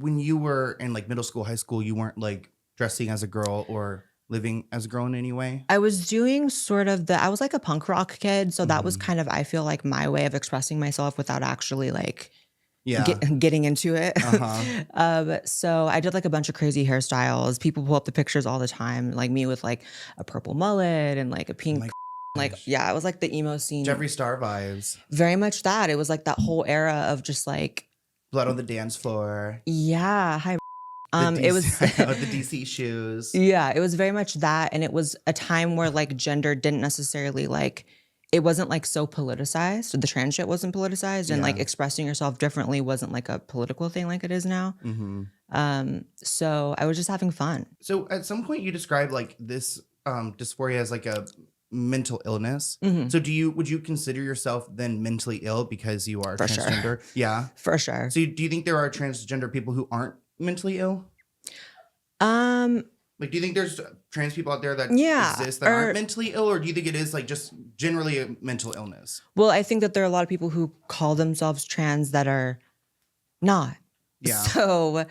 when you were in like middle school, high school, you weren't like dressing as a girl or living as a girl in any way? I was doing sort of I was like a punk rock kid. So that was Mhm. kind of, I feel like, my way of expressing myself without actually like Yeah. getting into it. Uh-huh. So I did like a bunch of crazy hairstyles. People pull up the pictures all the time, like me with like a purple mullet and like a Oh pink, my like, gosh. yeah, it was like the emo scene. Jeffree Star vibes. Very much that. It was like that whole era of just like, Blood on the dance floor. yeah, hi. The It was, DC, I know, the DC shoes. yeah, it was very much that. And it was a time where like gender didn't necessarily like, it wasn't like so politicized. The trans shit wasn't politicized, and like Yeah. expressing yourself differently wasn't like a political thing like it is now. Mm-hmm. So I was just having fun. So at some point you described like this dysphoria as like a mental illness. Mhm. So would you consider yourself then mentally ill because you are For sure. transgender? Yeah. For sure. So do you think there are transgender people who aren't mentally ill? Like, do you think there's trans people out there that Yeah, exist that aren't mentally ill, or do you think it is like just generally a mental illness? well, I think that there are a lot of people who call themselves trans that are not. Yeah. So,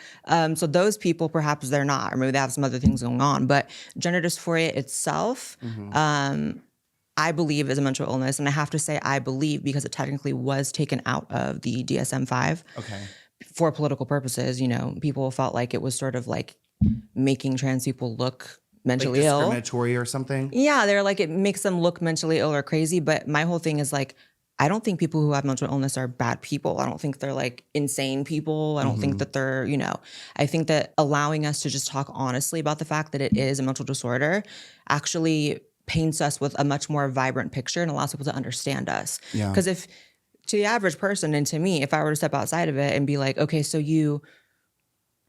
so those people, perhaps they're not, or maybe they have some other things going on. But gender dysphoria itself, I believe is a mental illness, and I have to say I believe because it technically was taken out of the DSM-5 Okay. for political purposes. You know, people felt like it was sort of like making trans people look mentally Like ill. discriminatory or something? Yeah, they're like, it makes them look mentally ill or crazy. But my whole thing is like, I don't think people who have mental illness are bad people. I don't think they're like insane people. I don't think that they're, you know, I think that allowing us to just talk honestly about the fact that it is a mental disorder actually paints us with a much more vibrant picture and allows people to understand us. Yeah. Because if to the average person and to me, if I were to step outside of it and be like, okay, so you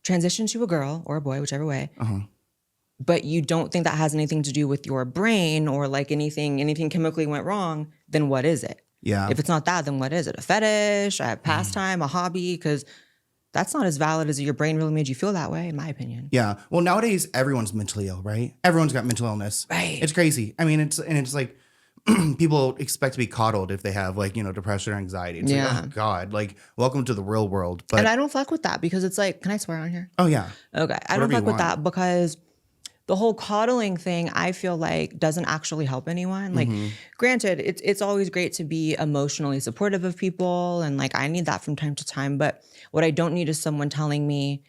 transition to a girl or a boy, whichever way, but you don't think that has anything to do with your brain or like anything chemically went wrong, then what is it? Yeah. If it's not that, then what is it? A fetish, a pastime, a hobby? Because that's not as valid as your brain really made you feel that way, in my opinion. Yeah. Well, nowadays everyone's mentally ill, right? Everyone's got mental illness. Right. It's crazy. I mean, it's like people expect to be coddled if they have like, you know, depression or anxiety. It's Yeah. like, oh God, like welcome to the real world. But And I don't fuck with that because it's like, can I swear on here? oh yeah. Okay. I don't Whatever you fuck with want. that because the whole coddling thing, I feel like doesn't actually help anyone. Like, granted, it's always great to be emotionally supportive of people. And like, I need that from time to time. But what I don't need is someone telling me,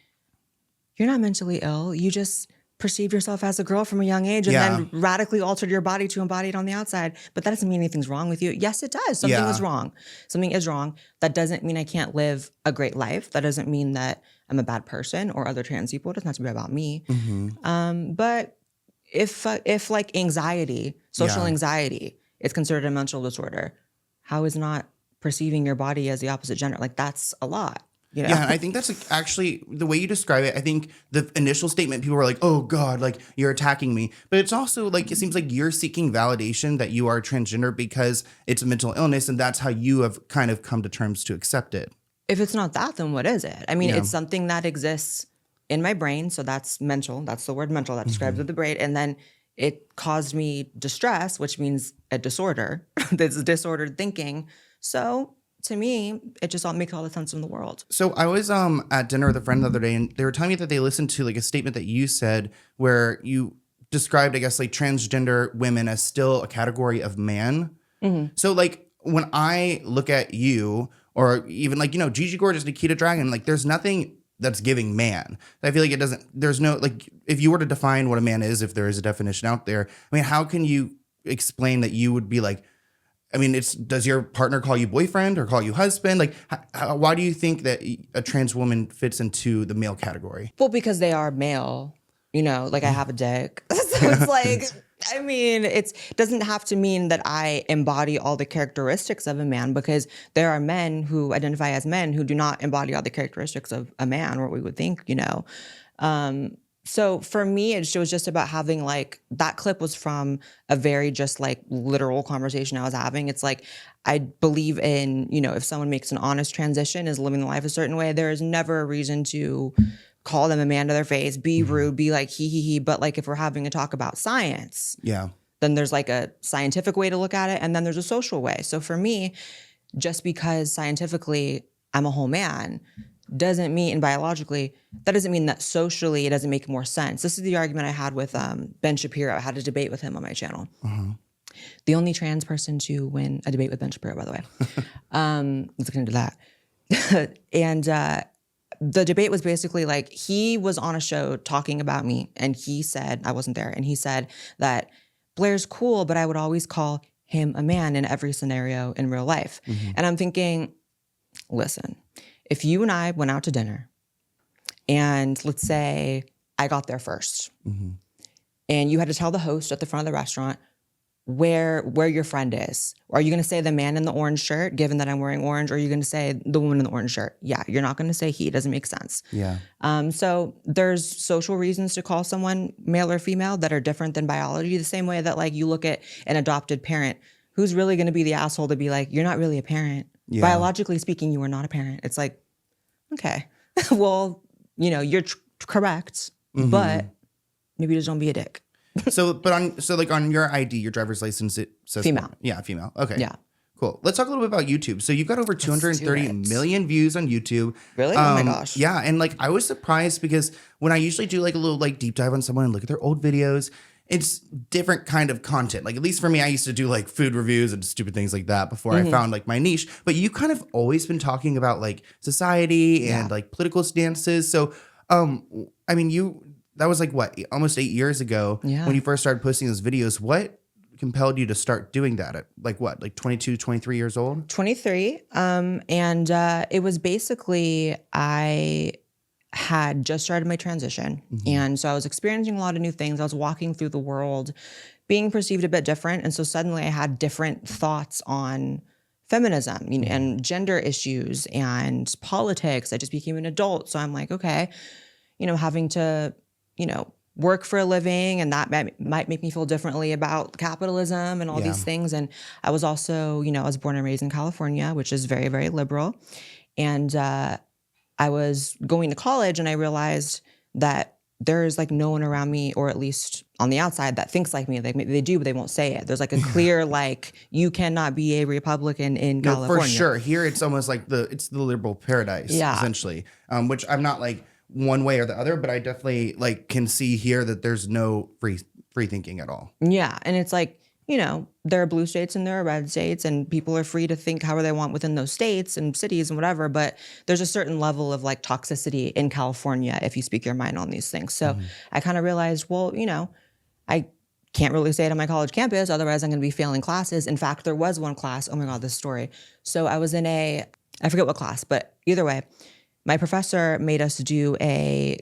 you're not mentally ill. You just perceived yourself as a girl from a young age and then radically altered your body to embody it on the outside. But that doesn't mean anything's wrong with you. Yes, it does. Something is wrong. Something is wrong. That doesn't mean I can't live a great life. That doesn't mean that I'm a bad person or other trans people. It doesn't have to be about me. But if like anxiety, social anxiety is considered a mental disorder, how is not perceiving your body as the opposite gender? Like that's a lot. You know? Yeah, and I think that's like, actually the way you describe it. I think the initial statement, people were like, "Oh God, like you're attacking me," but it's also like it seems like you're seeking validation that you are transgender because it's a mental illness, and that's how you have kind of come to terms to accept it. If it's not that, then what is it? I mean, it's something that exists in my brain, so that's mental. That's the word mental that describes the brain, and then it caused me distress, which means a disorder. This is disordered thinking. So to me, it just all makes all the sense in the world. So I was at dinner with a friend the other day, and they were telling me that they listened to like a statement that you said where you described, I guess, like transgender women as still a category of man. So like when I look at you, or even like, you know, Gigi Gorgeous, Nikita Dragon, like there's nothing that's giving man. I feel like it doesn't, there's no, like if you were to define what a man is, if there is a definition out there, I mean, how can you explain that you would be like, I mean, does your partner call you boyfriend or call you husband? Like, why do you think that a trans woman fits into the male category? Well, because they are male, you know, like I have a dick. So it's like, I mean, it doesn't have to mean that I embody all the characteristics of a man, because there are men who identify as men who do not embody all the characteristics of a man, or what we would think, you know. So for me, it was just about having like, that clip was from a very just like literal conversation I was having. It's like, I believe in, you know, if someone makes an honest transition, is living life a certain way, there is never a reason to call them a man to their face, be rude, be like he. But like if we're having a talk about science, then there's like a scientific way to look at it, and then there's a social way. So for me, just because scientifically I'm a whole man doesn't mean, and biologically, that doesn't mean that socially it doesn't make more sense. This is the argument I had with Ben Shapiro. I had a debate with him on my channel. The only trans person to win a debate with Ben Shapiro, by the way. Let's get into that. And the debate was basically like, he was on a show talking about me, and he said, I wasn't there, and he said that Blaire's cool, but I would always call him a man in every scenario in real life. And I'm thinking, listen, if you and I went out to dinner, and let's say I got there first, and you had to tell the host at the front of the restaurant where your friend is. Are you going to say the man in the orange shirt, given that I'm wearing orange, or are you going to say the woman in the orange shirt? Yeah, you're not going to say he. It doesn't make sense. Yeah. So there's social reasons to call someone male or female that are different than biology, the same way that like you look at an adopted parent, who's really going to be the asshole to be like, you're not really a parent. Yeah. Biologically speaking, you are not a parent. It's like, okay, well, you're correct, but maybe just don't be a dick. So on your ID, your driver's license, it says Female. Yeah, female. Okay. Yeah. Cool. Let's talk a little bit about YouTube. So you've got over 230 million views on YouTube. Really? Oh my gosh. Yeah, and like I was surprised because when I usually do like a little like deep dive on someone and look at their old videos, it's different kind of content. Like at least for me, I used to do like food reviews and stupid things like that before I found like my niche. But you kind of always been talking about like society and like political stances. So I mean that was like what, almost 8 years ago when you first started posting those videos. What compelled you to start doing that at like what, like 22, 23 years old? 23. And it was basically, I had just started my transition. And so I was experiencing a lot of new things. I was walking through the world, being perceived a bit different. And so suddenly I had different thoughts on feminism and gender issues and politics. I just became an adult. So I'm like, okay, having to, work for a living, and that might make me feel differently about capitalism and all these things. And I was also, I was born and raised in California, which is very, very liberal. And I was going to college, and I realized that there's like no one around me, or at least on the outside, that thinks like me. Like maybe they do, but they won't say it. There's like a clear, like, you cannot be a Republican in California. For sure. Here, it's almost like it's the liberal paradise, essentially, which I'm not like one way or the other, but I definitely like can see here that there's no free thinking at all. Yeah. And it's like, there are blue states and there are red states, and people are free to think however they want within those states and cities and whatever. But there's a certain level of like toxicity in California if you speak your mind on these things. So I kind of realized, well, I can't really say it on my college campus, otherwise I'm going to be failing classes. In fact, there was one class. Oh my God, this story. So I was in I forget what class, but either way, my professor made us do a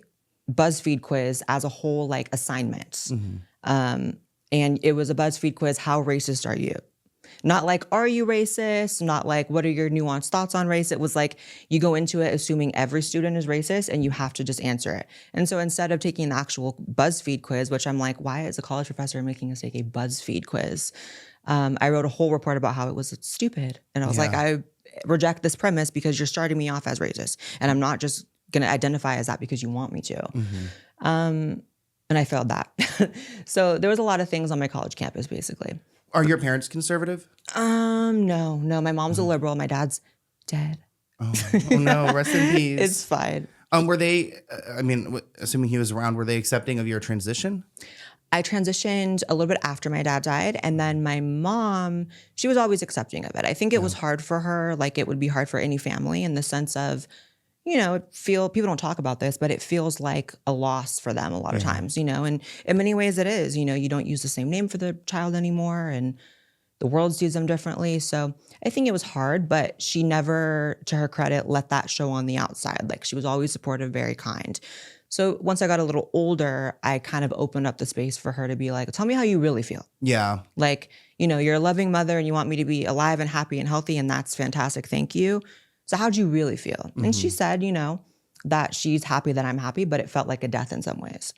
BuzzFeed quiz as a whole like assignment. And it was a BuzzFeed quiz, how racist are you? Not like, are you racist? Not like, what are your nuanced thoughts on race? It was like, you go into it assuming every student is racist and you have to just answer it. And so instead of taking the actual BuzzFeed quiz, which I'm like, why is a college professor making us take a BuzzFeed quiz? I wrote a whole report about how it was stupid. And I was like, I reject this premise because you're starting me off as racist. And I'm not just going to identify as that because you want me to. And I failed that. So there was a lot of things on my college campus, basically. Are your parents conservative? No. My mom's a liberal. My dad's dead. Oh no, rest in peace. It's fine. Were they, assuming he was around, were they accepting of your transition? I transitioned a little bit after my dad died. And then my mom, she was always accepting of it. I think it was hard for her, like it would be hard for any family, in the sense of, people don't talk about this, but it feels like a loss for them a lot of times, and in many ways it is. You don't use the same name for the child anymore, and the world sees them differently. So I think it was hard, but she never, to her credit, let that show on the outside. Like, she was always supportive, very kind. So once I got a little older, I kind of opened up the space for her to be like, tell me how you really feel. Yeah. Like, you're a loving mother and you want me to be alive and happy and healthy, and that's fantastic. Thank you. So how'd you really feel? And she said, that she's happy that I'm happy, but it felt like a death in some ways.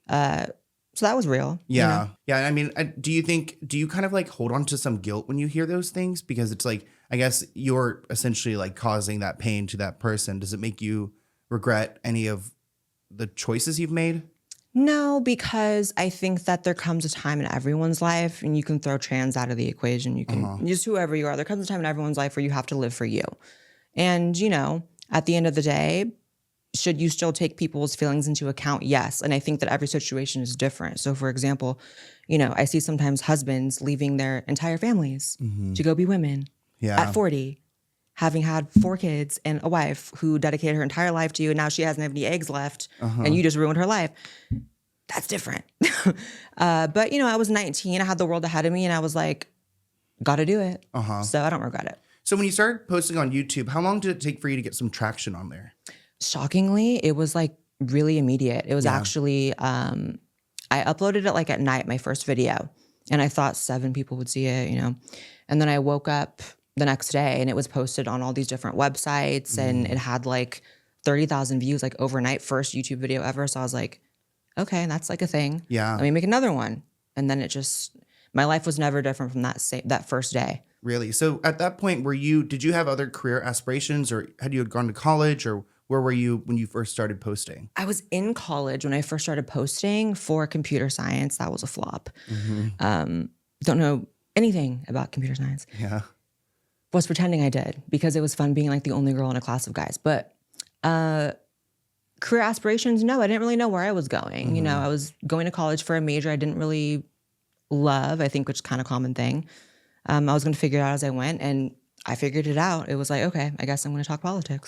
So that was real. Yeah. Yeah. I mean, do you kind of like hold on to some guilt when you hear those things? Because it's like, I guess you're essentially like causing that pain to that person. Does it make you regret any of the choices you've made? No, because I think that there comes a time in everyone's life, and you can throw trans out of the equation. You can just whoever you are. There comes a time in everyone's life where you have to live for you. And, at the end of the day, should you still take people's feelings into account? Yes. And I think that every situation is different. So for example, I see sometimes husbands leaving their entire families to go be women at 40, having had 4 kids and a wife who dedicated her entire life to you. And now she doesn't have any eggs left and you just ruined her life. That's different. But I was 19, I had the world ahead of me and I was like, got to do it. So I don't regret it. So when you started posting on YouTube, how long did it take for you to get some traction on there? Shockingly, it was like really immediate. It was actually, I uploaded it like at night, my first video, and I thought 7 people would see it, And then I woke up the next day and it was posted on all these different websites and it had like 30,000 views, like overnight, first YouTube video ever. So I was like, okay, that's like a thing. Yeah. Let me make another one. And then my life was never different from that first day. Really? So at that point, did you have other career aspirations, or had you gone to college, or where were you when you first started posting? I was in college when I first started posting for computer science. That was a flop. Don't know anything about computer science. Yeah. Was pretending I did because it was fun being like the only girl in a class of guys. But career aspirations, no, I didn't really know where I was going. I was going to college for a major I didn't really love, I think, which is kind of a common thing. I was going to figure it out as I went, and I figured it out. It was like, okay, I guess I'm going to talk politics.